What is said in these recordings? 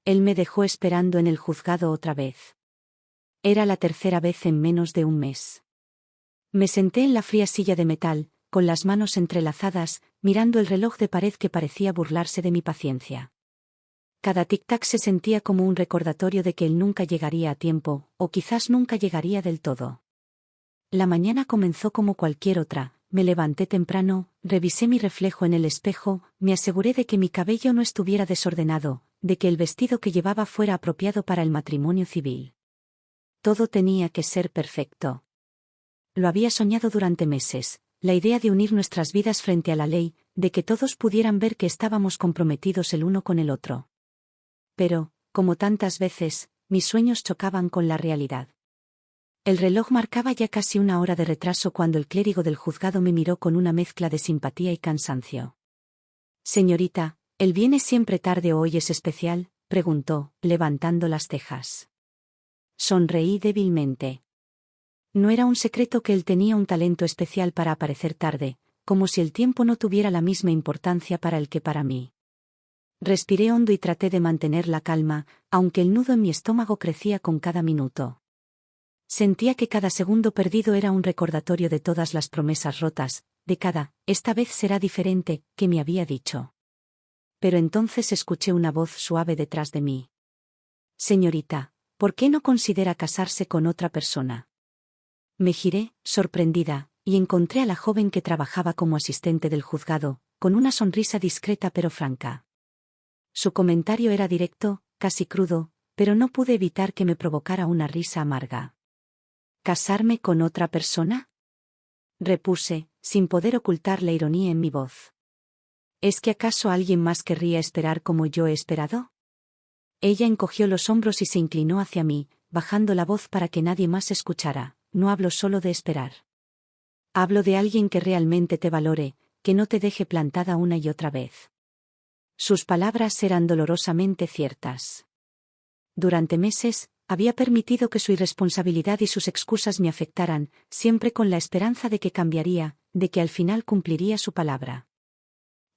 Él me dejó esperando en el juzgado otra vez. Era la tercera vez en menos de un mes. Me senté en la fría silla de metal, con las manos entrelazadas, mirando el reloj de pared que parecía burlarse de mi paciencia. Cada tic-tac se sentía como un recordatorio de que él nunca llegaría a tiempo, o quizás nunca llegaría del todo. La mañana comenzó como cualquier otra. Me levanté temprano, revisé mi reflejo en el espejo, me aseguré de que mi cabello no estuviera desordenado, de que el vestido que llevaba fuera apropiado para el matrimonio civil. Todo tenía que ser perfecto. Lo había soñado durante meses, la idea de unir nuestras vidas frente a la ley, de que todos pudieran ver que estábamos comprometidos el uno con el otro. Pero, como tantas veces, mis sueños chocaban con la realidad. El reloj marcaba ya casi una hora de retraso cuando el clérigo del juzgado me miró con una mezcla de simpatía y cansancio. «Señorita, ¿él viene siempre tarde o hoy es especial?», preguntó, levantando las cejas. Sonreí débilmente. No era un secreto que él tenía un talento especial para aparecer tarde, como si el tiempo no tuviera la misma importancia para él que para mí. Respiré hondo y traté de mantener la calma, aunque el nudo en mi estómago crecía con cada minuto. Sentía que cada segundo perdido era un recordatorio de todas las promesas rotas, de cada «esta vez será diferente» que me había dicho. Pero entonces escuché una voz suave detrás de mí. «Señorita, ¿por qué no considera casarse con otra persona?». Me giré, sorprendida, y encontré a la joven que trabajaba como asistente del juzgado, con una sonrisa discreta pero franca. Su comentario era directo, casi crudo, pero no pude evitar que me provocara una risa amarga. ¿Casarme con otra persona?, repuse, sin poder ocultar la ironía en mi voz. ¿Es que acaso alguien más querría esperar como yo he esperado? Ella encogió los hombros y se inclinó hacia mí, bajando la voz para que nadie más escuchara. No hablo solo de esperar. Hablo de alguien que realmente te valore, que no te deje plantada una y otra vez. Sus palabras eran dolorosamente ciertas. Durante meses, había permitido que su irresponsabilidad y sus excusas me afectaran, siempre con la esperanza de que cambiaría, de que al final cumpliría su palabra.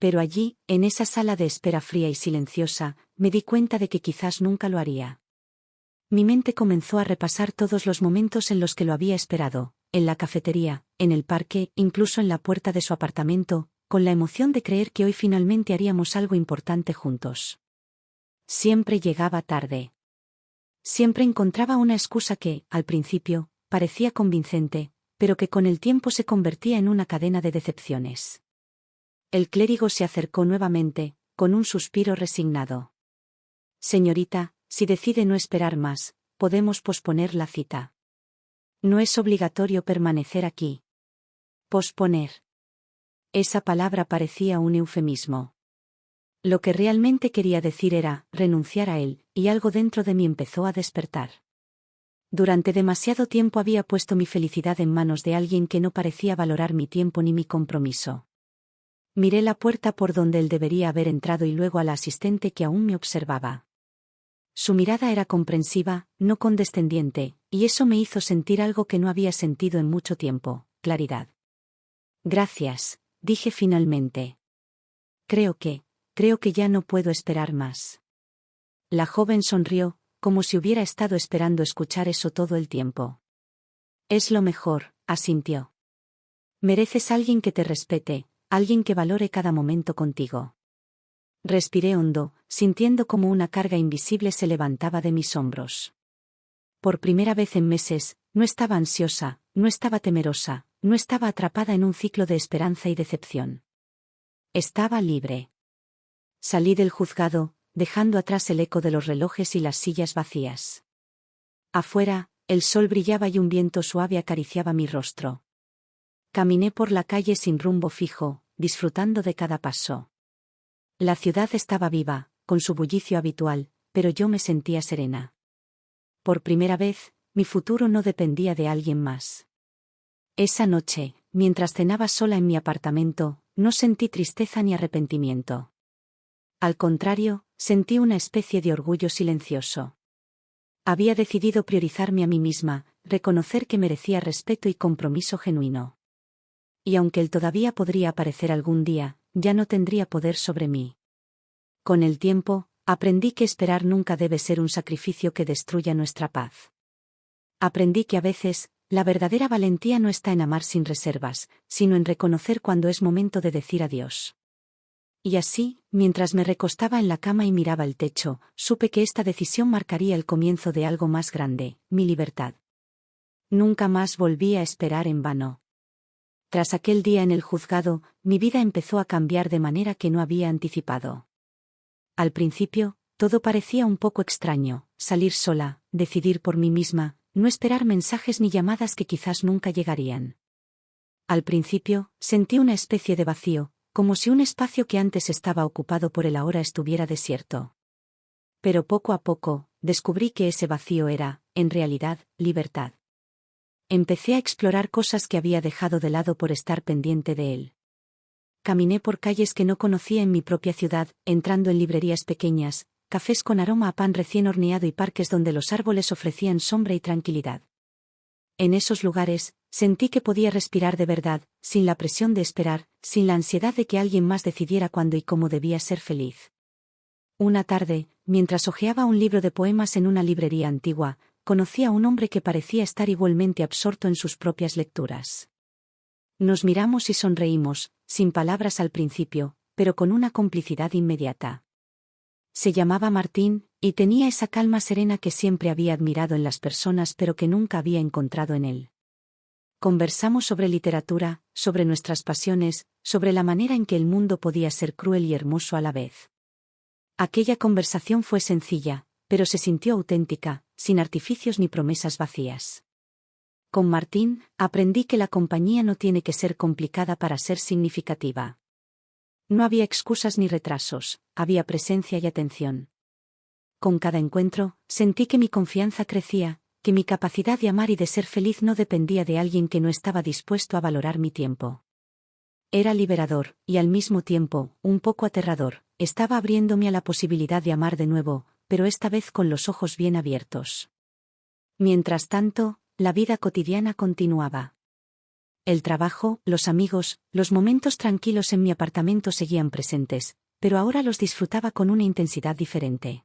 Pero allí, en esa sala de espera fría y silenciosa, me di cuenta de que quizás nunca lo haría. Mi mente comenzó a repasar todos los momentos en los que lo había esperado, en la cafetería, en el parque, incluso en la puerta de su apartamento, con la emoción de creer que hoy finalmente haríamos algo importante juntos. Siempre llegaba tarde. Siempre encontraba una excusa que, al principio, parecía convincente, pero que con el tiempo se convertía en una cadena de decepciones. El clérigo se acercó nuevamente, con un suspiro resignado. «Señorita, si decide no esperar más, podemos posponer la cita. No es obligatorio permanecer aquí». Posponer. Esa palabra parecía un eufemismo. Lo que realmente quería decir era renunciar a él, y algo dentro de mí empezó a despertar. Durante demasiado tiempo había puesto mi felicidad en manos de alguien que no parecía valorar mi tiempo ni mi compromiso. Miré la puerta por donde él debería haber entrado y luego a la asistente que aún me observaba. Su mirada era comprensiva, no condescendiente, y eso me hizo sentir algo que no había sentido en mucho tiempo: claridad. «Gracias», dije finalmente. Creo que ya no puedo esperar más». La joven sonrió, como si hubiera estado esperando escuchar eso todo el tiempo. «Es lo mejor», asintió. «Mereces alguien que te respete, alguien que valore cada momento contigo». Respiré hondo, sintiendo como una carga invisible se levantaba de mis hombros. Por primera vez en meses, no estaba ansiosa, no estaba temerosa, no estaba atrapada en un ciclo de esperanza y decepción. Estaba libre. Salí del juzgado, dejando atrás el eco de los relojes y las sillas vacías. Afuera, el sol brillaba y un viento suave acariciaba mi rostro. Caminé por la calle sin rumbo fijo, disfrutando de cada paso. La ciudad estaba viva, con su bullicio habitual, pero yo me sentía serena. Por primera vez, mi futuro no dependía de alguien más. Esa noche, mientras cenaba sola en mi apartamento, no sentí tristeza ni arrepentimiento. Al contrario, sentí una especie de orgullo silencioso. Había decidido priorizarme a mí misma, reconocer que merecía respeto y compromiso genuino. Y aunque él todavía podría aparecer algún día, ya no tendría poder sobre mí. Con el tiempo, Aprendí que esperar nunca debe ser un sacrificio que destruya nuestra paz. Aprendí que a veces, la verdadera valentía no está en amar sin reservas, sino en reconocer cuando es momento de decir adiós. Y así, mientras me recostaba en la cama y miraba el techo, supe que esta decisión marcaría el comienzo de algo más grande, mi libertad. Nunca más volví a esperar en vano. Tras aquel día en el juzgado, mi vida empezó a cambiar de manera que no había anticipado. Al principio, todo parecía un poco extraño: salir sola, decidir por mí misma, no esperar mensajes ni llamadas que quizás nunca llegarían. Al principio, sentí una especie de vacío, como si un espacio que antes estaba ocupado por él ahora estuviera desierto. Pero poco a poco, descubrí que ese vacío era, en realidad, libertad. Empecé a explorar cosas que había dejado de lado por estar pendiente de él. Caminé por calles que no conocía en mi propia ciudad, entrando en librerías pequeñas, cafés con aroma a pan recién horneado y parques donde los árboles ofrecían sombra y tranquilidad. En esos lugares, sentí que podía respirar de verdad, sin la presión de esperar, sin la ansiedad de que alguien más decidiera cuándo y cómo debía ser feliz. Una tarde, mientras hojeaba un libro de poemas en una librería antigua, conocí a un hombre que parecía estar igualmente absorto en sus propias lecturas. Nos miramos y sonreímos, sin palabras al principio, pero con una complicidad inmediata. Se llamaba Martín, y tenía esa calma serena que siempre había admirado en las personas pero que nunca había encontrado en él. Conversamos sobre literatura, sobre nuestras pasiones, sobre la manera en que el mundo podía ser cruel y hermoso a la vez. Aquella conversación fue sencilla, pero se sintió auténtica, sin artificios ni promesas vacías. Con Martín, aprendí que la compañía no tiene que ser complicada para ser significativa. No había excusas ni retrasos, había presencia y atención. Con cada encuentro, sentí que mi confianza crecía, que mi capacidad de amar y de ser feliz no dependía de alguien que no estaba dispuesto a valorar mi tiempo. Era liberador, y al mismo tiempo, un poco aterrador. Estaba abriéndome a la posibilidad de amar de nuevo, pero esta vez con los ojos bien abiertos. Mientras tanto, la vida cotidiana continuaba. El trabajo, los amigos, los momentos tranquilos en mi apartamento seguían presentes, pero ahora los disfrutaba con una intensidad diferente.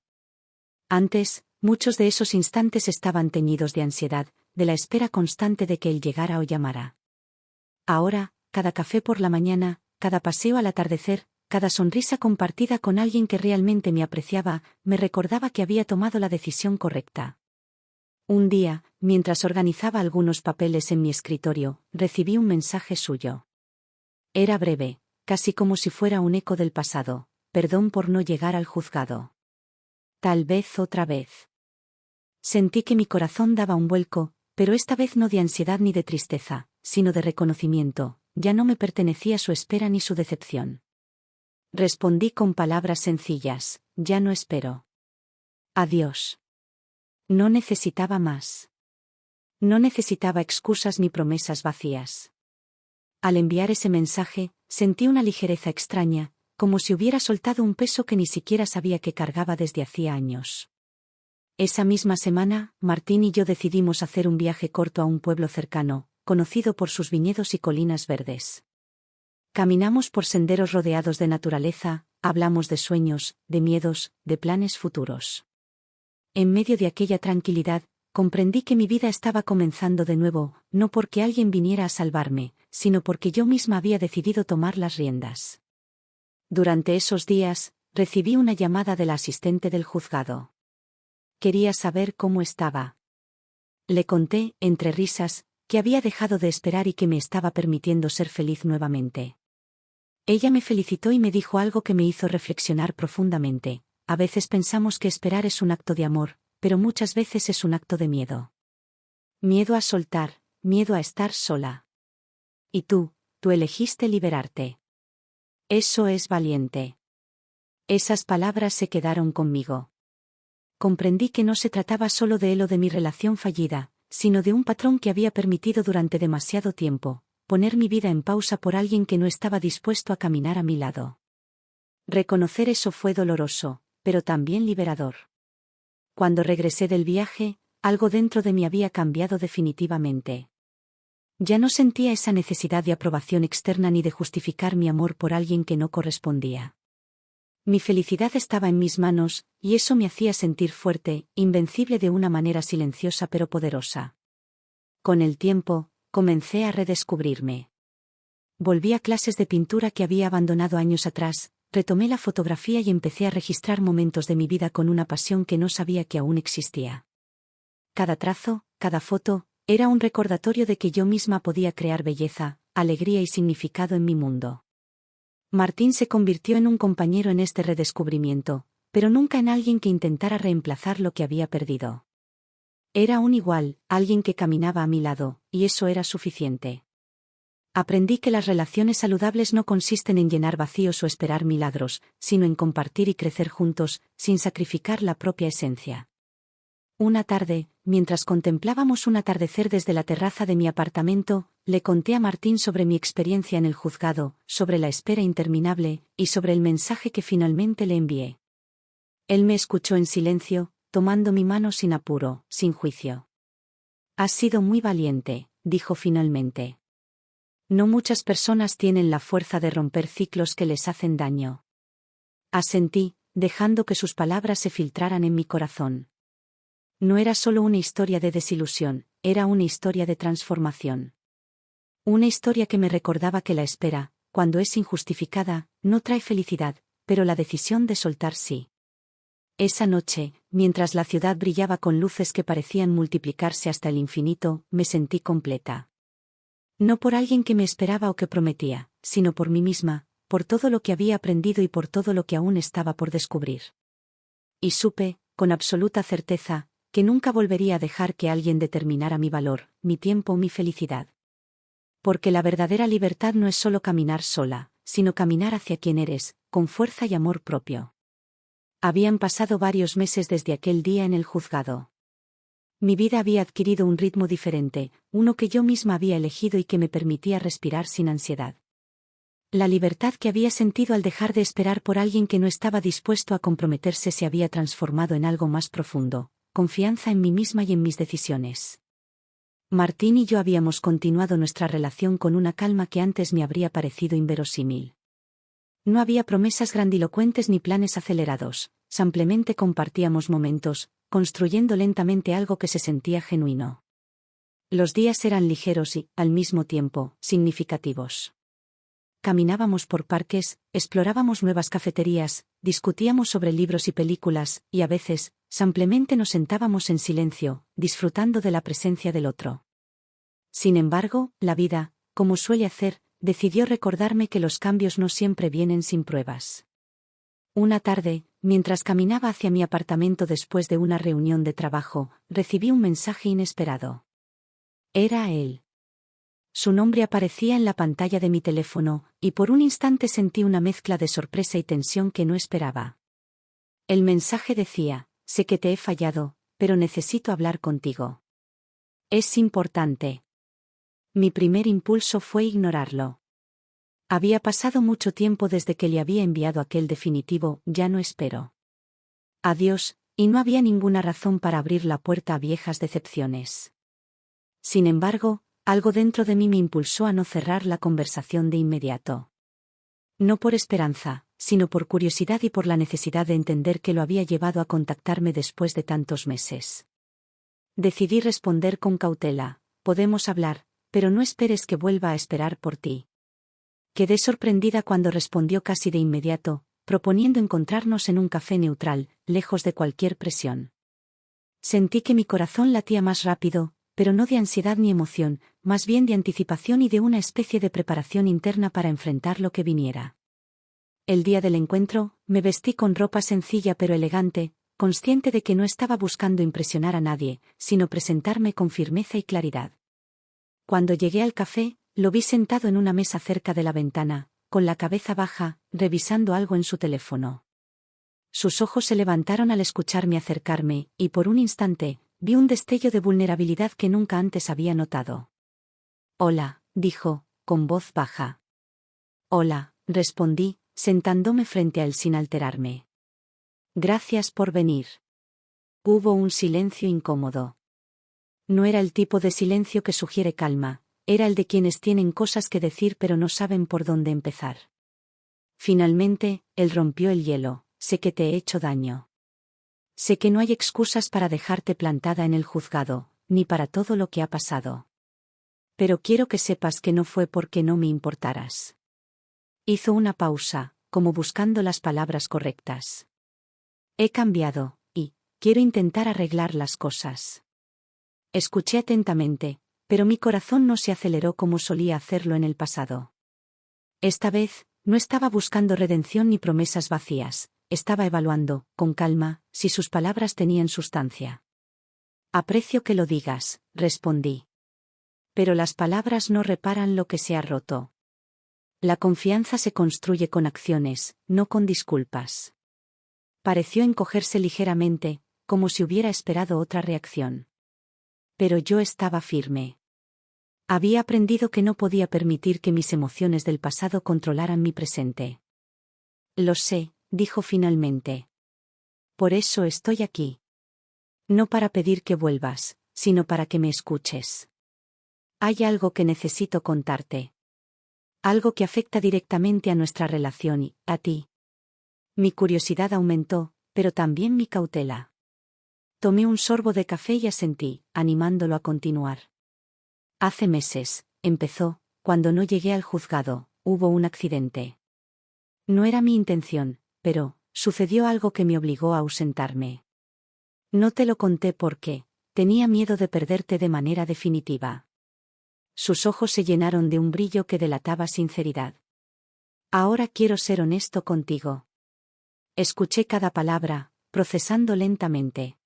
Antes, muchos de esos instantes estaban teñidos de ansiedad, de la espera constante de que él llegara o llamara. Ahora, cada café por la mañana, cada paseo al atardecer, cada sonrisa compartida con alguien que realmente me apreciaba, me recordaba que había tomado la decisión correcta. Un día, mientras organizaba algunos papeles en mi escritorio, recibí un mensaje suyo. Era breve, casi como si fuera un eco del pasado: perdón por no llegar al juzgado. Tal vez otra vez. Sentí que mi corazón daba un vuelco, pero esta vez no de ansiedad ni de tristeza, sino de reconocimiento. Ya no me pertenecía su espera ni su decepción. Respondí con palabras sencillas: ya no espero. Adiós. No necesitaba más. No necesitaba excusas ni promesas vacías. Al enviar ese mensaje, sentí una ligereza extraña, como si hubiera soltado un peso que ni siquiera sabía que cargaba desde hacía años. Esa misma semana, Martín y yo decidimos hacer un viaje corto a un pueblo cercano, conocido por sus viñedos y colinas verdes. Caminamos por senderos rodeados de naturaleza, hablamos de sueños, de miedos, de planes futuros. En medio de aquella tranquilidad, comprendí que mi vida estaba comenzando de nuevo, no porque alguien viniera a salvarme, sino porque yo misma había decidido tomar las riendas. Durante esos días, recibí una llamada de la asistente del juzgado. Quería saber cómo estaba. Le conté, entre risas, que había dejado de esperar y que me estaba permitiendo ser feliz nuevamente. Ella me felicitó y me dijo algo que me hizo reflexionar profundamente: a veces pensamos que esperar es un acto de amor, pero muchas veces es un acto de miedo. Miedo a soltar, miedo a estar sola. Y tú elegiste liberarte. Eso es valiente. Esas palabras se quedaron conmigo. Comprendí que no se trataba solo de él o de mi relación fallida, sino de un patrón que había permitido durante demasiado tiempo poner mi vida en pausa por alguien que no estaba dispuesto a caminar a mi lado. Reconocer eso fue doloroso, pero también liberador. Cuando regresé del viaje, algo dentro de mí había cambiado definitivamente. Ya no sentía esa necesidad de aprobación externa ni de justificar mi amor por alguien que no correspondía. Mi felicidad estaba en mis manos, y eso me hacía sentir fuerte, invencible de una manera silenciosa pero poderosa. Con el tiempo, comencé a redescubrirme. Volví a clases de pintura que había abandonado años atrás, retomé la fotografía y empecé a registrar momentos de mi vida con una pasión que no sabía que aún existía. Cada trazo, cada foto, era un recordatorio de que yo misma podía crear belleza, alegría y significado en mi mundo. Martín se convirtió en un compañero en este redescubrimiento, pero nunca en alguien que intentara reemplazar lo que había perdido. Era un igual, alguien que caminaba a mi lado, y eso era suficiente. Aprendí que las relaciones saludables no consisten en llenar vacíos o esperar milagros, sino en compartir y crecer juntos, sin sacrificar la propia esencia. Una tarde, mientras contemplábamos un atardecer desde la terraza de mi apartamento, le conté a Martín sobre mi experiencia en el juzgado, sobre la espera interminable, y sobre el mensaje que finalmente le envié. Él me escuchó en silencio, tomando mi mano sin apuro, sin juicio. «Has sido muy valiente», dijo finalmente. «No muchas personas tienen la fuerza de romper ciclos que les hacen daño». Asentí, dejando que sus palabras se filtraran en mi corazón. No era solo una historia de desilusión, era una historia de transformación. Una historia que me recordaba que la espera, cuando es injustificada, no trae felicidad, pero la decisión de soltar sí. Esa noche, mientras la ciudad brillaba con luces que parecían multiplicarse hasta el infinito, me sentí completa. No por alguien que me esperaba o que prometía, sino por mí misma, por todo lo que había aprendido y por todo lo que aún estaba por descubrir. Y supe, con absoluta certeza, que nunca volvería a dejar que alguien determinara mi valor, mi tiempo o mi felicidad. Porque la verdadera libertad no es solo caminar sola, sino caminar hacia quien eres, con fuerza y amor propio. Habían pasado varios meses desde aquel día en el juzgado. Mi vida había adquirido un ritmo diferente, uno que yo misma había elegido y que me permitía respirar sin ansiedad. La libertad que había sentido al dejar de esperar por alguien que no estaba dispuesto a comprometerse se había transformado en algo más profundo, confianza en mí misma y en mis decisiones. Martín y yo habíamos continuado nuestra relación con una calma que antes me habría parecido inverosímil. No había promesas grandilocuentes ni planes acelerados, simplemente compartíamos momentos, construyendo lentamente algo que se sentía genuino. Los días eran ligeros y, al mismo tiempo, significativos. Caminábamos por parques, explorábamos nuevas cafeterías, discutíamos sobre libros y películas, y a veces, simplemente nos sentábamos en silencio, disfrutando de la presencia del otro. Sin embargo, la vida, como suele hacer, decidió recordarme que los cambios no siempre vienen sin pruebas. Una tarde, mientras caminaba hacia mi apartamento después de una reunión de trabajo, recibí un mensaje inesperado. Era él. Su nombre aparecía en la pantalla de mi teléfono, y por un instante sentí una mezcla de sorpresa y tensión que no esperaba. El mensaje decía: «Sé que te he fallado, pero necesito hablar contigo. Es importante». Mi primer impulso fue ignorarlo. Había pasado mucho tiempo desde que le había enviado aquel definitivo «ya no espero». Adiós, y no había ninguna razón para abrir la puerta a viejas decepciones. Sin embargo, algo dentro de mí me impulsó a no cerrar la conversación de inmediato. No por esperanza, sino por curiosidad y por la necesidad de entender qué lo había llevado a contactarme después de tantos meses. Decidí responder con cautela: «Podemos hablar, pero no esperes que vuelva a esperar por ti». Quedé sorprendida cuando respondió casi de inmediato, proponiendo encontrarnos en un café neutral, lejos de cualquier presión. Sentí que mi corazón latía más rápido, pero no de ansiedad ni emoción, más bien de anticipación y de una especie de preparación interna para enfrentar lo que viniera. El día del encuentro, me vestí con ropa sencilla pero elegante, consciente de que no estaba buscando impresionar a nadie, sino presentarme con firmeza y claridad. Cuando llegué al café, lo vi sentado en una mesa cerca de la ventana, con la cabeza baja, revisando algo en su teléfono. Sus ojos se levantaron al escucharme acercarme, y por un instante, vi un destello de vulnerabilidad que nunca antes había notado. «Hola», dijo, con voz baja. «Hola», respondí, sentándome frente a él sin alterarme. «Gracias por venir». Hubo un silencio incómodo. No era el tipo de silencio que sugiere calma, era el de quienes tienen cosas que decir pero no saben por dónde empezar. Finalmente, él rompió el hielo. Sé que te he hecho daño. Sé que no hay excusas para dejarte plantada en el juzgado, ni para todo lo que ha pasado. Pero quiero que sepas que no fue porque no me importaras. Hizo una pausa, como buscando las palabras correctas. He cambiado, y quiero intentar arreglar las cosas. Escuché atentamente, pero mi corazón no se aceleró como solía hacerlo en el pasado. Esta vez, no estaba buscando redención ni promesas vacías, estaba evaluando, con calma, si sus palabras tenían sustancia. Aprecio que lo digas, respondí. Pero las palabras no reparan lo que se ha roto. La confianza se construye con acciones, no con disculpas. Pareció encogerse ligeramente, como si hubiera esperado otra reacción. Pero yo estaba firme. Había aprendido que no podía permitir que mis emociones del pasado controlaran mi presente. Lo sé, dijo finalmente. Por eso estoy aquí. No para pedir que vuelvas, sino para que me escuches. Hay algo que necesito contarte. Algo que afecta directamente a nuestra relación y a ti. Mi curiosidad aumentó, pero también mi cautela. Tomé un sorbo de café y asentí, animándolo a continuar. Hace meses, empezó, cuando no llegué al juzgado, hubo un accidente. No era mi intención, pero sucedió algo que me obligó a ausentarme. No te lo conté porque tenía miedo de perderte de manera definitiva. Sus ojos se llenaron de un brillo que delataba sinceridad. Ahora quiero ser honesto contigo. Escuché cada palabra, procesando lentamente.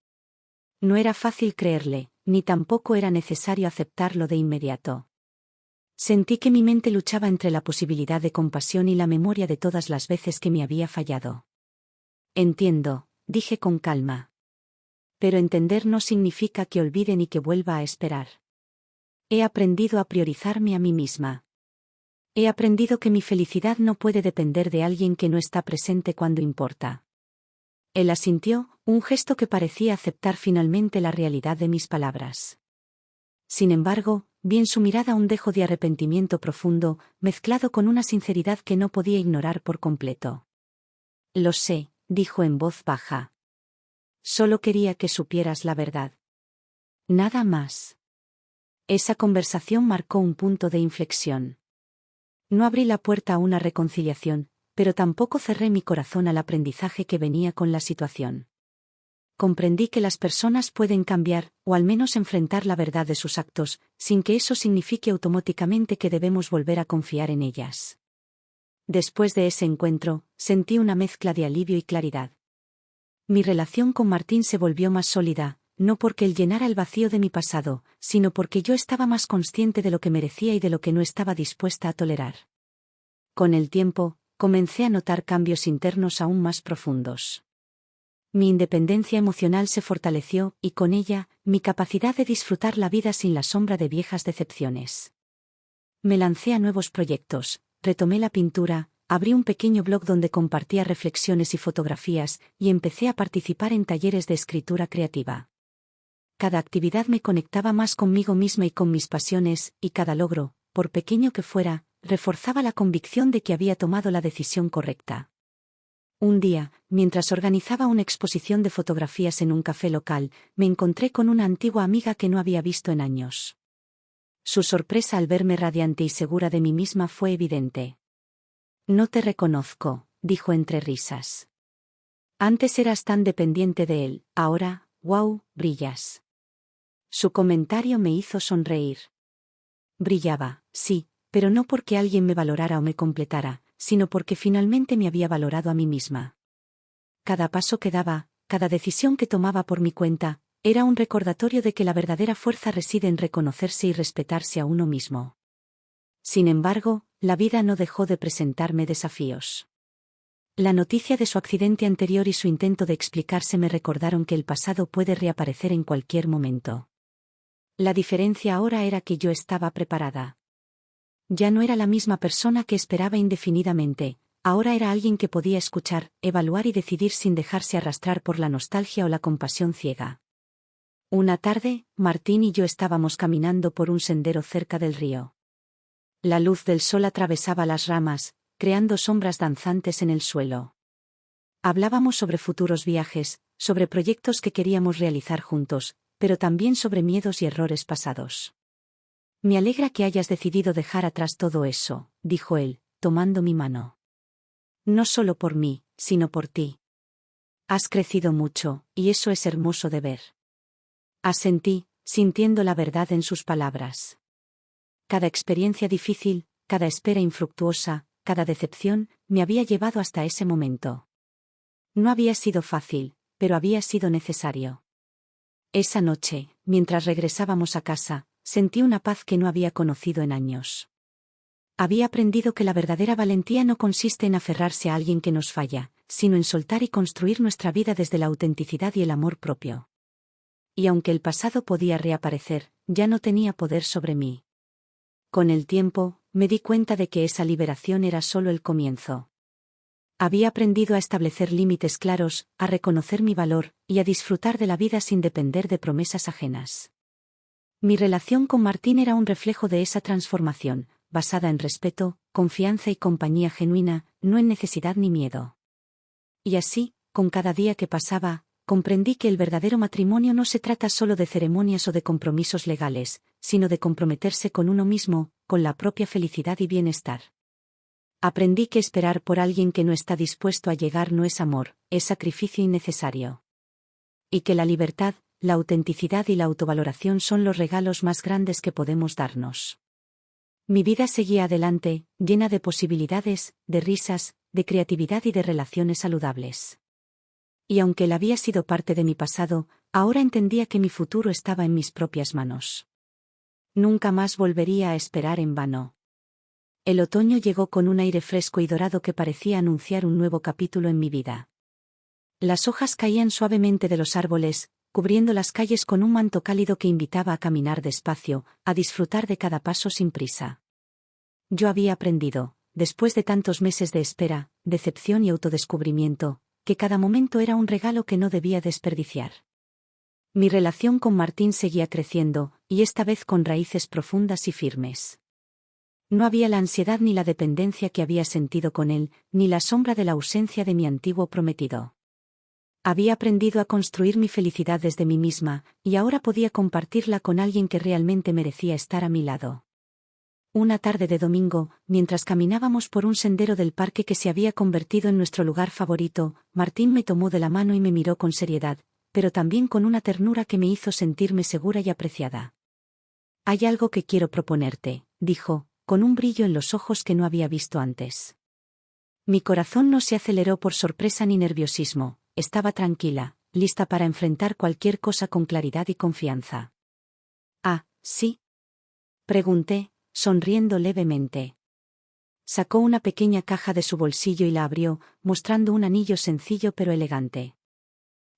No era fácil creerle, ni tampoco era necesario aceptarlo de inmediato. Sentí que mi mente luchaba entre la posibilidad de compasión y la memoria de todas las veces que me había fallado. Entiendo, dije con calma. Pero entender no significa que olvide ni que vuelva a esperar. He aprendido a priorizarme a mí misma. He aprendido que mi felicidad no puede depender de alguien que no está presente cuando importa. Él asintió, un gesto que parecía aceptar finalmente la realidad de mis palabras. Sin embargo, vi en su mirada un dejo de arrepentimiento profundo, mezclado con una sinceridad que no podía ignorar por completo. Lo sé, dijo en voz baja. Solo quería que supieras la verdad. Nada más. Esa conversación marcó un punto de inflexión. No abrí la puerta a una reconciliación, pero tampoco cerré mi corazón al aprendizaje que venía con la situación. Comprendí que las personas pueden cambiar, o al menos enfrentar la verdad de sus actos, sin que eso signifique automáticamente que debemos volver a confiar en ellas. Después de ese encuentro, sentí una mezcla de alivio y claridad. Mi relación con Martín se volvió más sólida, no porque él llenara el vacío de mi pasado, sino porque yo estaba más consciente de lo que merecía y de lo que no estaba dispuesta a tolerar. Con el tiempo, comencé a notar cambios internos aún más profundos. Mi independencia emocional se fortaleció, y con ella, mi capacidad de disfrutar la vida sin la sombra de viejas decepciones. Me lancé a nuevos proyectos, retomé la pintura, abrí un pequeño blog donde compartía reflexiones y fotografías, y empecé a participar en talleres de escritura creativa. Cada actividad me conectaba más conmigo misma y con mis pasiones, y cada logro, por pequeño que fuera, reforzaba la convicción de que había tomado la decisión correcta. Un día, mientras organizaba una exposición de fotografías en un café local, me encontré con una antigua amiga que no había visto en años. Su sorpresa al verme radiante y segura de mí misma fue evidente. No te reconozco, dijo entre risas. Antes eras tan dependiente de él, ahora, wow, brillas. Su comentario me hizo sonreír. Brillaba, sí, pero no porque alguien me valorara o me completara, sino porque finalmente me había valorado a mí misma. Cada paso que daba, cada decisión que tomaba por mi cuenta, era un recordatorio de que la verdadera fuerza reside en reconocerse y respetarse a uno mismo. Sin embargo, la vida no dejó de presentarme desafíos. La noticia de su accidente anterior y su intento de explicarse me recordaron que el pasado puede reaparecer en cualquier momento. La diferencia ahora era que yo estaba preparada. Ya no era la misma persona que esperaba indefinidamente, ahora era alguien que podía escuchar, evaluar y decidir sin dejarse arrastrar por la nostalgia o la compasión ciega. Una tarde, Martín y yo estábamos caminando por un sendero cerca del río. La luz del sol atravesaba las ramas, creando sombras danzantes en el suelo. Hablábamos sobre futuros viajes, sobre proyectos que queríamos realizar juntos, pero también sobre miedos y errores pasados. Me alegra que hayas decidido dejar atrás todo eso, dijo él, tomando mi mano. No solo por mí, sino por ti. Has crecido mucho, y eso es hermoso de ver. Asentí, sintiendo la verdad en sus palabras. Cada experiencia difícil, cada espera infructuosa, cada decepción, me había llevado hasta ese momento. No había sido fácil, pero había sido necesario. Esa noche, mientras regresábamos a casa, sentí una paz que no había conocido en años. Había aprendido que la verdadera valentía no consiste en aferrarse a alguien que nos falla, sino en soltar y construir nuestra vida desde la autenticidad y el amor propio. Y aunque el pasado podía reaparecer, ya no tenía poder sobre mí. Con el tiempo, me di cuenta de que esa liberación era solo el comienzo. Había aprendido a establecer límites claros, a reconocer mi valor, y a disfrutar de la vida sin depender de promesas ajenas. Mi relación con Martín era un reflejo de esa transformación, basada en respeto, confianza y compañía genuina, no en necesidad ni miedo. Y así, con cada día que pasaba, comprendí que el verdadero matrimonio no se trata solo de ceremonias o de compromisos legales, sino de comprometerse con uno mismo, con la propia felicidad y bienestar. Aprendí que esperar por alguien que no está dispuesto a llegar no es amor, es sacrificio innecesario. Y que la libertad, la autenticidad y la autovaloración son los regalos más grandes que podemos darnos. Mi vida seguía adelante, llena de posibilidades, de risas, de creatividad y de relaciones saludables. Y aunque él había sido parte de mi pasado, ahora entendía que mi futuro estaba en mis propias manos. Nunca más volvería a esperar en vano. El otoño llegó con un aire fresco y dorado que parecía anunciar un nuevo capítulo en mi vida. Las hojas caían suavemente de los árboles, cubriendo las calles con un manto cálido que invitaba a caminar despacio, a disfrutar de cada paso sin prisa. Yo había aprendido, después de tantos meses de espera, decepción y autodescubrimiento, que cada momento era un regalo que no debía desperdiciar. Mi relación con Martín seguía creciendo, y esta vez con raíces profundas y firmes. No había la ansiedad ni la dependencia que había sentido con él, ni la sombra de la ausencia de mi antiguo prometido. Había aprendido a construir mi felicidad desde mí misma, y ahora podía compartirla con alguien que realmente merecía estar a mi lado. Una tarde de domingo, mientras caminábamos por un sendero del parque que se había convertido en nuestro lugar favorito, Martín me tomó de la mano y me miró con seriedad, pero también con una ternura que me hizo sentirme segura y apreciada. «Hay algo que quiero proponerte», dijo, con un brillo en los ojos que no había visto antes. Mi corazón no se aceleró por sorpresa ni nerviosismo, estaba tranquila, lista para enfrentar cualquier cosa con claridad y confianza. «Ah, ¿sí?», pregunté, sonriendo levemente. Sacó una pequeña caja de su bolsillo y la abrió, mostrando un anillo sencillo pero elegante.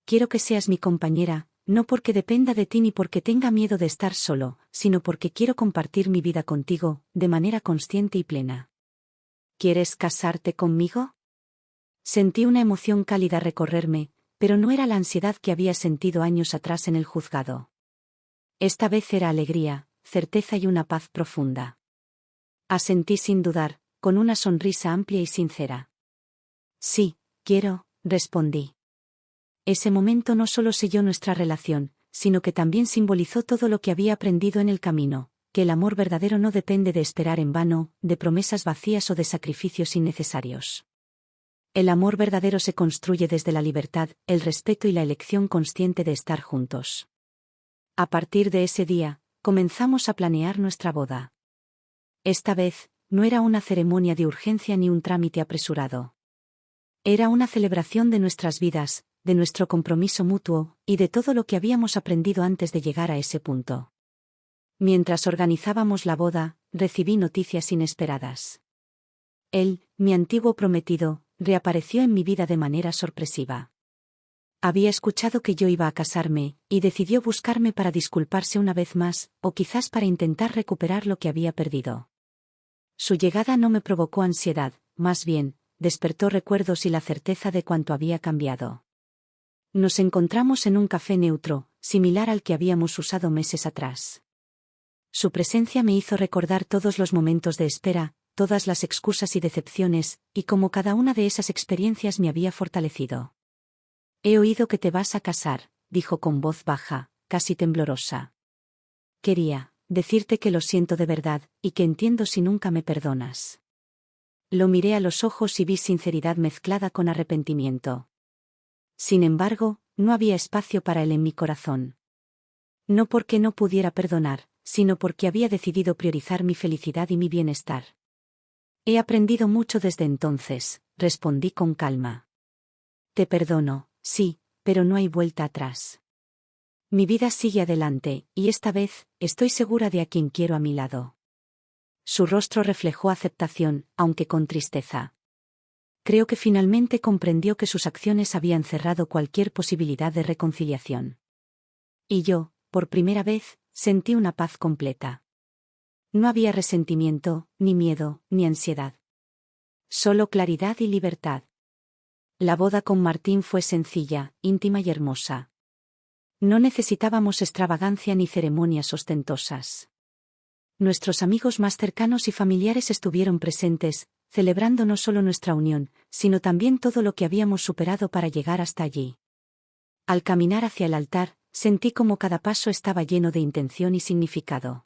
«Quiero que seas mi compañera, no porque dependa de ti ni porque tenga miedo de estar solo, sino porque quiero compartir mi vida contigo, de manera consciente y plena». «¿Quieres casarte conmigo?». Sentí una emoción cálida recorrerme, pero no era la ansiedad que había sentido años atrás en el juzgado. Esta vez era alegría, certeza y una paz profunda. Asentí sin dudar, con una sonrisa amplia y sincera. «Sí, quiero», respondí. Ese momento no solo selló nuestra relación, sino que también simbolizó todo lo que había aprendido en el camino, que el amor verdadero no depende de esperar en vano, de promesas vacías o de sacrificios innecesarios. El amor verdadero se construye desde la libertad, el respeto y la elección consciente de estar juntos. A partir de ese día, comenzamos a planear nuestra boda. Esta vez, no era una ceremonia de urgencia ni un trámite apresurado. Era una celebración de nuestras vidas, de nuestro compromiso mutuo, y de todo lo que habíamos aprendido antes de llegar a ese punto. Mientras organizábamos la boda, recibí noticias inesperadas. Él, mi antiguo prometido, reapareció en mi vida de manera sorpresiva. Había escuchado que yo iba a casarme, y decidió buscarme para disculparse una vez más, o quizás para intentar recuperar lo que había perdido. Su llegada no me provocó ansiedad, más bien, despertó recuerdos y la certeza de cuánto había cambiado. Nos encontramos en un café neutro, similar al que habíamos usado meses atrás. Su presencia me hizo recordar todos los momentos de espera, todas las excusas y decepciones, y cómo cada una de esas experiencias me había fortalecido. He oído que te vas a casar, dijo con voz baja, casi temblorosa. Quería decirte que lo siento de verdad, y que entiendo si nunca me perdonas. Lo miré a los ojos y vi sinceridad mezclada con arrepentimiento. Sin embargo, no había espacio para él en mi corazón. No porque no pudiera perdonar, sino porque había decidido priorizar mi felicidad y mi bienestar. He aprendido mucho desde entonces, respondí con calma. Te perdono, sí, pero no hay vuelta atrás. Mi vida sigue adelante, y esta vez, estoy segura de a quien quiero a mi lado. Su rostro reflejó aceptación, aunque con tristeza. Creo que finalmente comprendió que sus acciones habían cerrado cualquier posibilidad de reconciliación. Y yo, por primera vez, sentí una paz completa. No había resentimiento, ni miedo, ni ansiedad. Solo claridad y libertad. La boda con Martín fue sencilla, íntima y hermosa. No necesitábamos extravagancia ni ceremonias ostentosas. Nuestros amigos más cercanos y familiares estuvieron presentes, celebrando no solo nuestra unión, sino también todo lo que habíamos superado para llegar hasta allí. Al caminar hacia el altar, sentí como cada paso estaba lleno de intención y significado.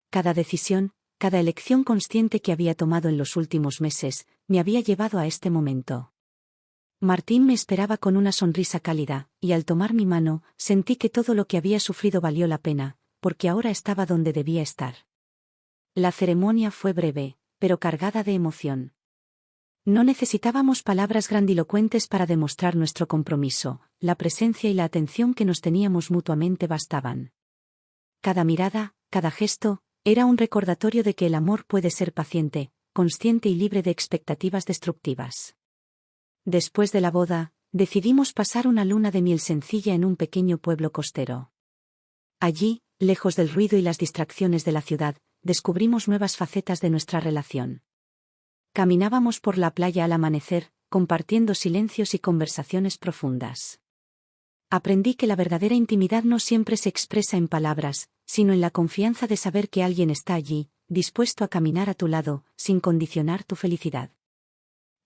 Cada decisión, cada elección consciente que había tomado en los últimos meses, me había llevado a este momento. Martín me esperaba con una sonrisa cálida, y al tomar mi mano, sentí que todo lo que había sufrido valió la pena, porque ahora estaba donde debía estar. La ceremonia fue breve, pero cargada de emoción. No necesitábamos palabras grandilocuentes para demostrar nuestro compromiso, la presencia y la atención que nos teníamos mutuamente bastaban. Cada mirada, cada gesto, era un recordatorio de que el amor puede ser paciente, consciente y libre de expectativas destructivas. Después de la boda, decidimos pasar una luna de miel sencilla en un pequeño pueblo costero. Allí, lejos del ruido y las distracciones de la ciudad, descubrimos nuevas facetas de nuestra relación. Caminábamos por la playa al amanecer, compartiendo silencios y conversaciones profundas. Aprendí que la verdadera intimidad no siempre se expresa en palabras, sino en la confianza de saber que alguien está allí, dispuesto a caminar a tu lado, sin condicionar tu felicidad.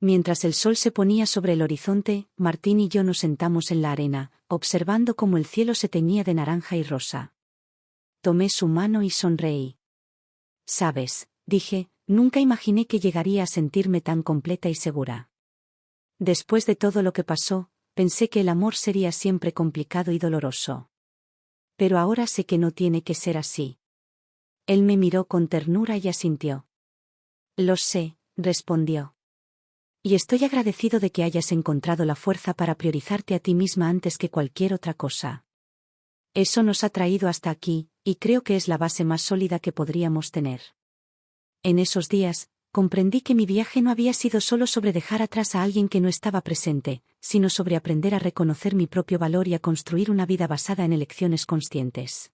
Mientras el sol se ponía sobre el horizonte, Martín y yo nos sentamos en la arena, observando cómo el cielo se teñía de naranja y rosa. Tomé su mano y sonreí. «Sabes», dije, «nunca imaginé que llegaría a sentirme tan completa y segura. Después de todo lo que pasó, pensé que el amor sería siempre complicado y doloroso. Pero ahora sé que no tiene que ser así». Él me miró con ternura y asintió. «Lo sé», respondió. «Y estoy agradecido de que hayas encontrado la fuerza para priorizarte a ti misma antes que cualquier otra cosa. Eso nos ha traído hasta aquí, y creo que es la base más sólida que podríamos tener». En esos días, comprendí que mi viaje no había sido solo sobre dejar atrás a alguien que no estaba presente, sino sobre aprender a reconocer mi propio valor y a construir una vida basada en elecciones conscientes.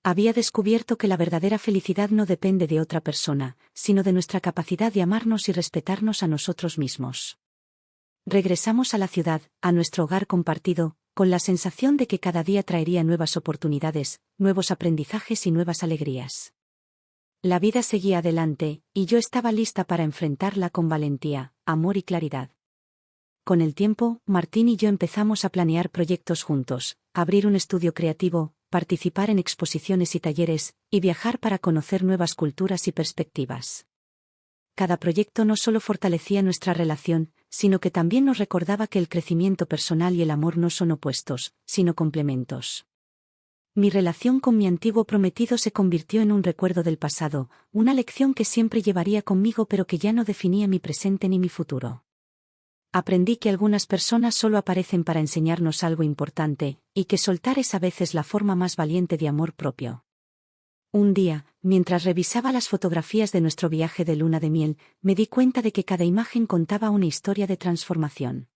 Había descubierto que la verdadera felicidad no depende de otra persona, sino de nuestra capacidad de amarnos y respetarnos a nosotros mismos. Regresamos a la ciudad, a nuestro hogar compartido, con la sensación de que cada día traería nuevas oportunidades, nuevos aprendizajes y nuevas alegrías. La vida seguía adelante, y yo estaba lista para enfrentarla con valentía, amor y claridad. Con el tiempo, Martín y yo empezamos a planear proyectos juntos, abrir un estudio creativo, participar en exposiciones y talleres, y viajar para conocer nuevas culturas y perspectivas. Cada proyecto no solo fortalecía nuestra relación, sino que también nos recordaba que el crecimiento personal y el amor no son opuestos, sino complementos. Mi relación con mi antiguo prometido se convirtió en un recuerdo del pasado, una lección que siempre llevaría conmigo pero que ya no definía mi presente ni mi futuro. Aprendí que algunas personas solo aparecen para enseñarnos algo importante, y que soltar es a veces la forma más valiente de amor propio. Un día, mientras revisaba las fotografías de nuestro viaje de luna de miel, me di cuenta de que cada imagen contaba una historia de transformación.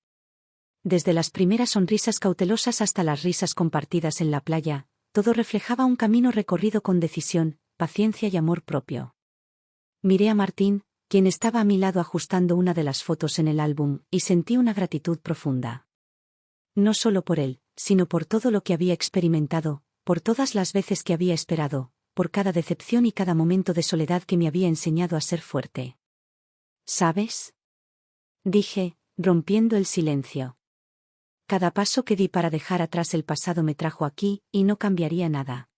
Desde las primeras sonrisas cautelosas hasta las risas compartidas en la playa, todo reflejaba un camino recorrido con decisión, paciencia y amor propio. Miré a Martín, quien estaba a mi lado ajustando una de las fotos en el álbum, y sentí una gratitud profunda. No solo por él, sino por todo lo que había experimentado, por todas las veces que había esperado, por cada decepción y cada momento de soledad que me había enseñado a ser fuerte. ¿Sabes?, dije, rompiendo el silencio. Cada paso que di para dejar atrás el pasado me trajo aquí, y no cambiaría nada.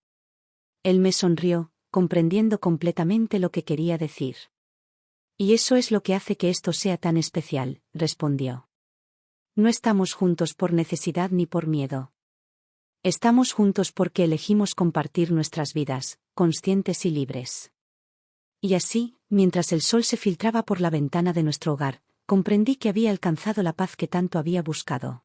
Él me sonrió, comprendiendo completamente lo que quería decir. Y eso es lo que hace que esto sea tan especial, respondió. No estamos juntos por necesidad ni por miedo. Estamos juntos porque elegimos compartir nuestras vidas, conscientes y libres. Y así, mientras el sol se filtraba por la ventana de nuestro hogar, comprendí que había alcanzado la paz que tanto había buscado.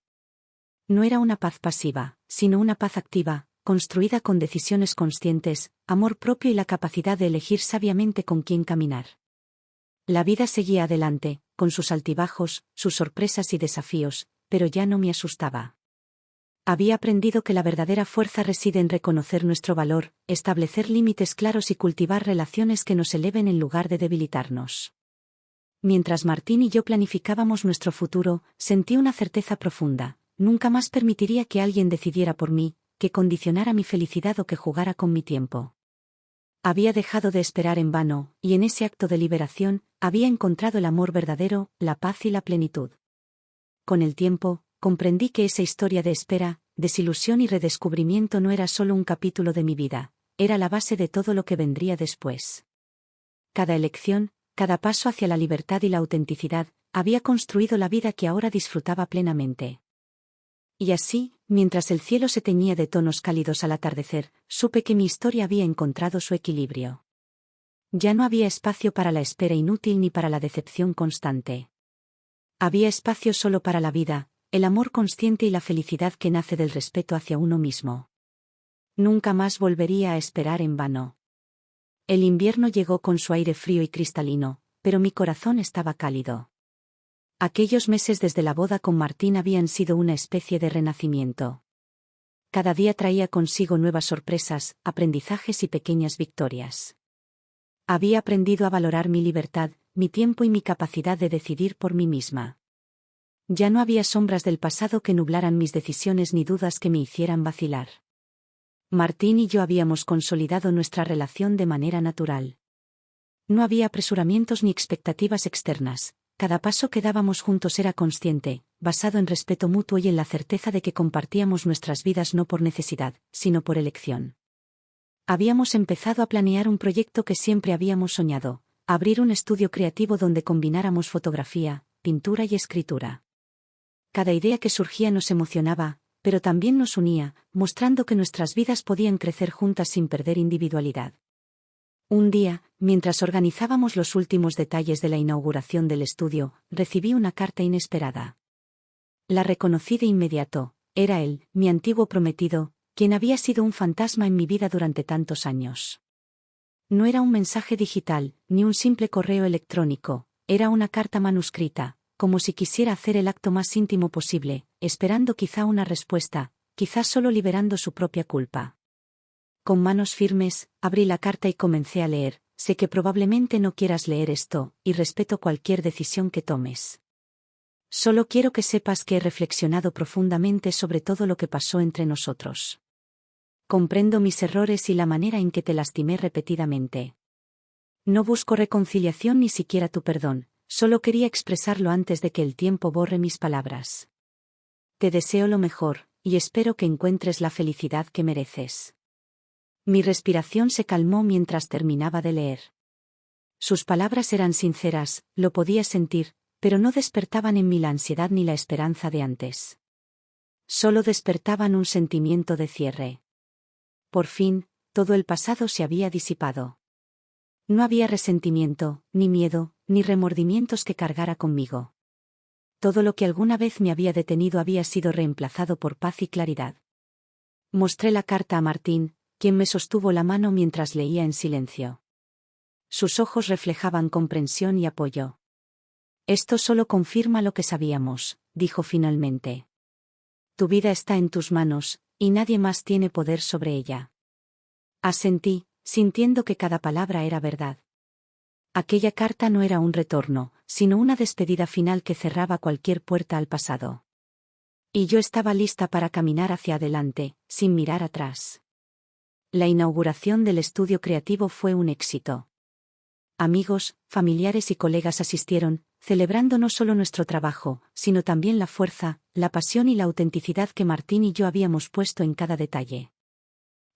No era una paz pasiva, sino una paz activa, construida con decisiones conscientes, amor propio y la capacidad de elegir sabiamente con quién caminar. La vida seguía adelante, con sus altibajos, sus sorpresas y desafíos, pero ya no me asustaba. Había aprendido que la verdadera fuerza reside en reconocer nuestro valor, establecer límites claros y cultivar relaciones que nos eleven en lugar de debilitarnos. Mientras Martín y yo planificábamos nuestro futuro, sentí una certeza profunda: nunca más permitiría que alguien decidiera por mí, que condicionara mi felicidad o que jugara con mi tiempo. Había dejado de esperar en vano, y en ese acto de liberación, había encontrado el amor verdadero, la paz y la plenitud. Con el tiempo, comprendí que esa historia de espera, desilusión y redescubrimiento no era solo un capítulo de mi vida, era la base de todo lo que vendría después. Cada elección, cada paso hacia la libertad y la autenticidad, había construido la vida que ahora disfrutaba plenamente. Y así, mientras el cielo se teñía de tonos cálidos al atardecer, supe que mi historia había encontrado su equilibrio. Ya no había espacio para la espera inútil ni para la decepción constante. Había espacio solo para la vida, el amor consciente y la felicidad que nace del respeto hacia uno mismo. Nunca más volvería a esperar en vano. El invierno llegó con su aire frío y cristalino, pero mi corazón estaba cálido. Aquellos meses desde la boda con Martín habían sido una especie de renacimiento. Cada día traía consigo nuevas sorpresas, aprendizajes y pequeñas victorias. Había aprendido a valorar mi libertad, mi tiempo y mi capacidad de decidir por mí misma. Ya no había sombras del pasado que nublaran mis decisiones ni dudas que me hicieran vacilar. Martín y yo habíamos consolidado nuestra relación de manera natural. No había apresuramientos ni expectativas externas. Cada paso que dábamos juntos era consciente, basado en respeto mutuo y en la certeza de que compartíamos nuestras vidas no por necesidad, sino por elección. Habíamos empezado a planear un proyecto que siempre habíamos soñado: abrir un estudio creativo donde combináramos fotografía, pintura y escritura. Cada idea que surgía nos emocionaba, pero también nos unía, mostrando que nuestras vidas podían crecer juntas sin perder individualidad. Un día, mientras organizábamos los últimos detalles de la inauguración del estudio, recibí una carta inesperada. La reconocí de inmediato: era él, mi antiguo prometido, quien había sido un fantasma en mi vida durante tantos años. No era un mensaje digital, ni un simple correo electrónico, era una carta manuscrita, como si quisiera hacer el acto más íntimo posible, esperando quizá una respuesta, quizá solo liberando su propia culpa. Con manos firmes, abrí la carta y comencé a leer: sé que probablemente no quieras leer esto, y respeto cualquier decisión que tomes. Solo quiero que sepas que he reflexionado profundamente sobre todo lo que pasó entre nosotros. Comprendo mis errores y la manera en que te lastimé repetidamente. No busco reconciliación ni siquiera tu perdón, solo quería expresarlo antes de que el tiempo borre mis palabras. Te deseo lo mejor, y espero que encuentres la felicidad que mereces. Mi respiración se calmó mientras terminaba de leer. Sus palabras eran sinceras, lo podía sentir, pero no despertaban en mí la ansiedad ni la esperanza de antes. Solo despertaban un sentimiento de cierre. Por fin, todo el pasado se había disipado. No había resentimiento, ni miedo, ni remordimientos que cargara conmigo. Todo lo que alguna vez me había detenido había sido reemplazado por paz y claridad. Mostré la carta a Martín, quien me sostuvo la mano mientras leía en silencio. Sus ojos reflejaban comprensión y apoyo. Esto solo confirma lo que sabíamos, dijo finalmente. Tu vida está en tus manos, y nadie más tiene poder sobre ella. Asentí, sintiendo que cada palabra era verdad. Aquella carta no era un retorno, sino una despedida final que cerraba cualquier puerta al pasado. Y yo estaba lista para caminar hacia adelante, sin mirar atrás. La inauguración del estudio creativo fue un éxito. Amigos, familiares y colegas asistieron, celebrando no solo nuestro trabajo, sino también la fuerza, la pasión y la autenticidad que Martín y yo habíamos puesto en cada detalle.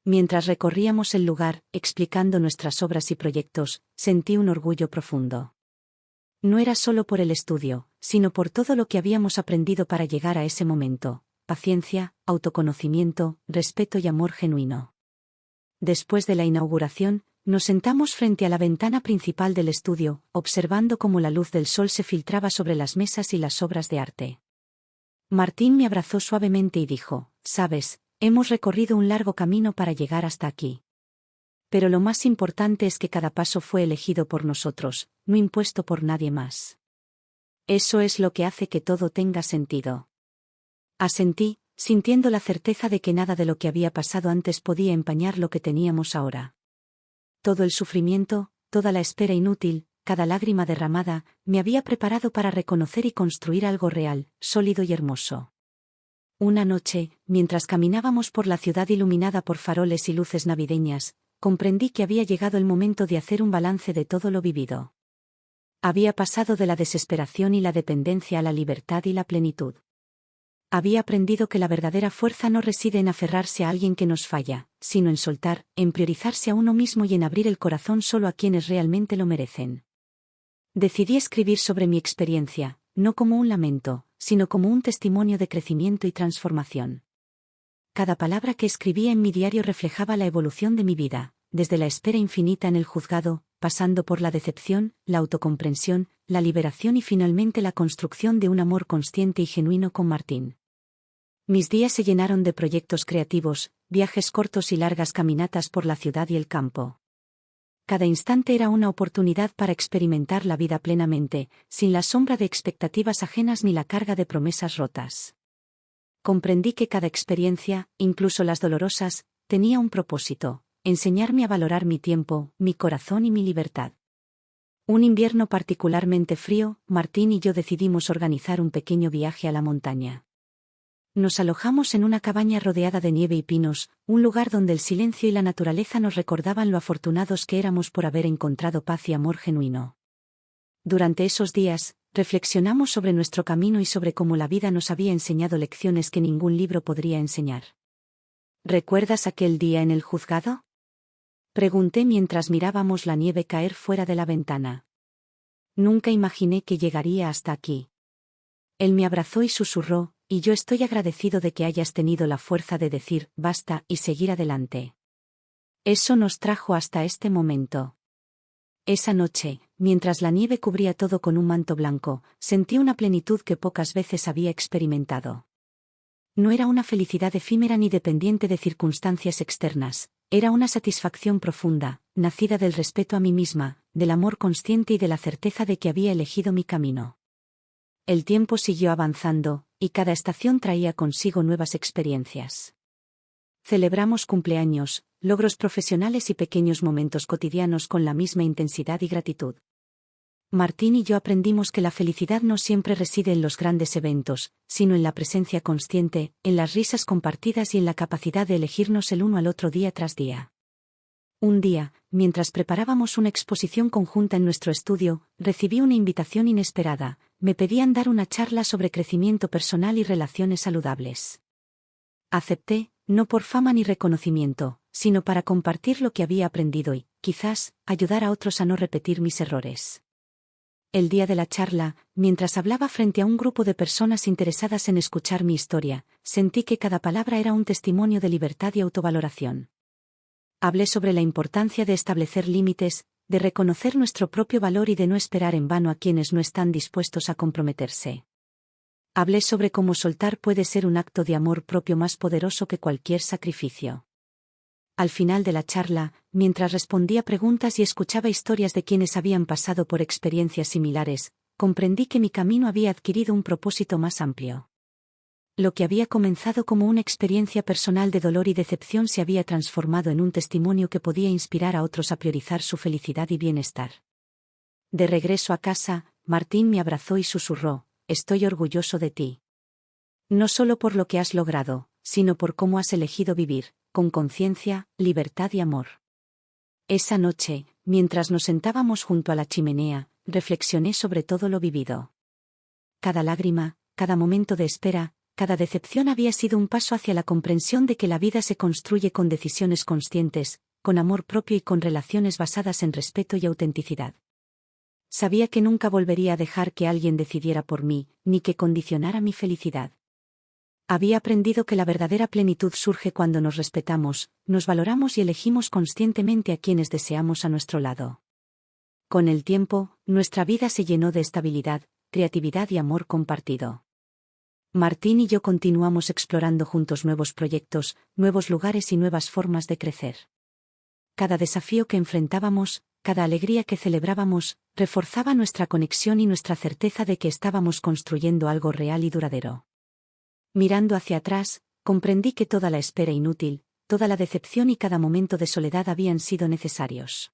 Mientras recorríamos el lugar, explicando nuestras obras y proyectos, sentí un orgullo profundo. No era solo por el estudio, sino por todo lo que habíamos aprendido para llegar a ese momento: paciencia, autoconocimiento, respeto y amor genuino. Después de la inauguración, nos sentamos frente a la ventana principal del estudio, observando cómo la luz del sol se filtraba sobre las mesas y las obras de arte. Martín me abrazó suavemente y dijo: «Sabes, hemos recorrido un largo camino para llegar hasta aquí. Pero lo más importante es que cada paso fue elegido por nosotros, no impuesto por nadie más. Eso es lo que hace que todo tenga sentido». Asentí, sintiendo la certeza de que nada de lo que había pasado antes podía empañar lo que teníamos ahora. Todo el sufrimiento, toda la espera inútil, cada lágrima derramada, me había preparado para reconocer y construir algo real, sólido y hermoso. Una noche, mientras caminábamos por la ciudad iluminada por faroles y luces navideñas, comprendí que había llegado el momento de hacer un balance de todo lo vivido. Había pasado de la desesperación y la dependencia a la libertad y la plenitud. Había aprendido que la verdadera fuerza no reside en aferrarse a alguien que nos falla, sino en soltar, en priorizarse a uno mismo y en abrir el corazón solo a quienes realmente lo merecen. Decidí escribir sobre mi experiencia, no como un lamento, sino como un testimonio de crecimiento y transformación. Cada palabra que escribía en mi diario reflejaba la evolución de mi vida, desde la espera infinita en el juzgado, pasando por la decepción, la autocomprensión, la liberación y finalmente la construcción de un amor consciente y genuino con Martín. Mis días se llenaron de proyectos creativos, viajes cortos y largas caminatas por la ciudad y el campo. Cada instante era una oportunidad para experimentar la vida plenamente, sin la sombra de expectativas ajenas ni la carga de promesas rotas. Comprendí que cada experiencia, incluso las dolorosas, tenía un propósito: enseñarme a valorar mi tiempo, mi corazón y mi libertad. Un invierno particularmente frío, Martín y yo decidimos organizar un pequeño viaje a la montaña. Nos alojamos en una cabaña rodeada de nieve y pinos, un lugar donde el silencio y la naturaleza nos recordaban lo afortunados que éramos por haber encontrado paz y amor genuino. Durante esos días, reflexionamos sobre nuestro camino y sobre cómo la vida nos había enseñado lecciones que ningún libro podría enseñar. ¿Recuerdas aquel día en el juzgado?, pregunté mientras mirábamos la nieve caer fuera de la ventana. Nunca imaginé que llegaría hasta aquí. Él me abrazó y susurró: «Y yo estoy agradecido de que hayas tenido la fuerza de decir basta y seguir adelante. Eso nos trajo hasta este momento». Esa noche, mientras la nieve cubría todo con un manto blanco, sentí una plenitud que pocas veces había experimentado. No era una felicidad efímera ni dependiente de circunstancias externas, era una satisfacción profunda, nacida del respeto a mí misma, del amor consciente y de la certeza de que había elegido mi camino. El tiempo siguió avanzando, y cada estación traía consigo nuevas experiencias. Celebramos cumpleaños, logros profesionales y pequeños momentos cotidianos con la misma intensidad y gratitud. Martín y yo aprendimos que la felicidad no siempre reside en los grandes eventos, sino en la presencia consciente, en las risas compartidas y en la capacidad de elegirnos el uno al otro día tras día. Un día, mientras preparábamos una exposición conjunta en nuestro estudio, recibí una invitación inesperada: me pedían dar una charla sobre crecimiento personal y relaciones saludables. Acepté, no por fama ni reconocimiento, sino para compartir lo que había aprendido y, quizás, ayudar a otros a no repetir mis errores. El día de la charla, mientras hablaba frente a un grupo de personas interesadas en escuchar mi historia, sentí que cada palabra era un testimonio de libertad y autovaloración. Hablé sobre la importancia de establecer límites, de reconocer nuestro propio valor y de no esperar en vano a quienes no están dispuestos a comprometerse. Hablé sobre cómo soltar puede ser un acto de amor propio más poderoso que cualquier sacrificio. Al final de la charla, mientras respondía preguntas y escuchaba historias de quienes habían pasado por experiencias similares, comprendí que mi camino había adquirido un propósito más amplio. Lo que había comenzado como una experiencia personal de dolor y decepción se había transformado en un testimonio que podía inspirar a otros a priorizar su felicidad y bienestar. De regreso a casa, Martín me abrazó y susurró: «Estoy orgulloso de ti. No solo por lo que has logrado, sino por cómo has elegido vivir, con conciencia, libertad y amor. Esa noche, mientras nos sentábamos junto a la chimenea, reflexioné sobre todo lo vivido. Cada lágrima, cada momento de espera, cada decepción había sido un paso hacia la comprensión de que la vida se construye con decisiones conscientes, con amor propio y con relaciones basadas en respeto y autenticidad. Sabía que nunca volvería a dejar que alguien decidiera por mí, ni que condicionara mi felicidad. Había aprendido que la verdadera plenitud surge cuando nos respetamos, nos valoramos y elegimos conscientemente a quienes deseamos a nuestro lado. Con el tiempo, nuestra vida se llenó de estabilidad, creatividad y amor compartido. Martín y yo continuamos explorando juntos nuevos proyectos, nuevos lugares y nuevas formas de crecer. Cada desafío que enfrentábamos, cada alegría que celebrábamos, reforzaba nuestra conexión y nuestra certeza de que estábamos construyendo algo real y duradero. Mirando hacia atrás, comprendí que toda la espera inútil, toda la decepción y cada momento de soledad habían sido necesarios.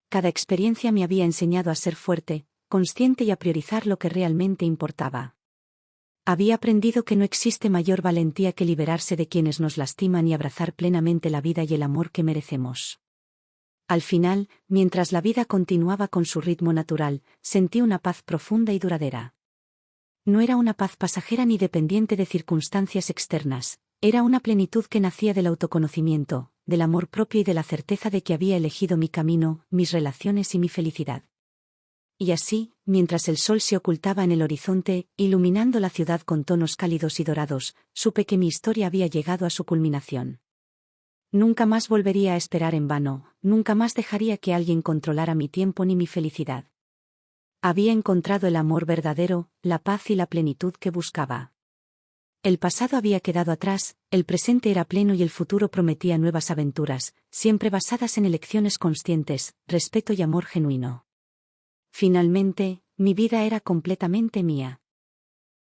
Cada experiencia me había enseñado a ser fuerte, consciente y a priorizar lo que realmente importaba. Había aprendido que no existe mayor valentía que liberarse de quienes nos lastiman y abrazar plenamente la vida y el amor que merecemos. Al final, mientras la vida continuaba con su ritmo natural, sentí una paz profunda y duradera. No era una paz pasajera ni dependiente de circunstancias externas, era una plenitud que nacía del autoconocimiento, del amor propio y de la certeza de que había elegido mi camino, mis relaciones y mi felicidad. Y así, mientras el sol se ocultaba en el horizonte, iluminando la ciudad con tonos cálidos y dorados, supe que mi historia había llegado a su culminación. Nunca más volvería a esperar en vano, nunca más dejaría que alguien controlara mi tiempo ni mi felicidad. Había encontrado el amor verdadero, la paz y la plenitud que buscaba. El pasado había quedado atrás, el presente era pleno y el futuro prometía nuevas aventuras, siempre basadas en elecciones conscientes, respeto y amor genuino. Finalmente, mi vida era completamente mía.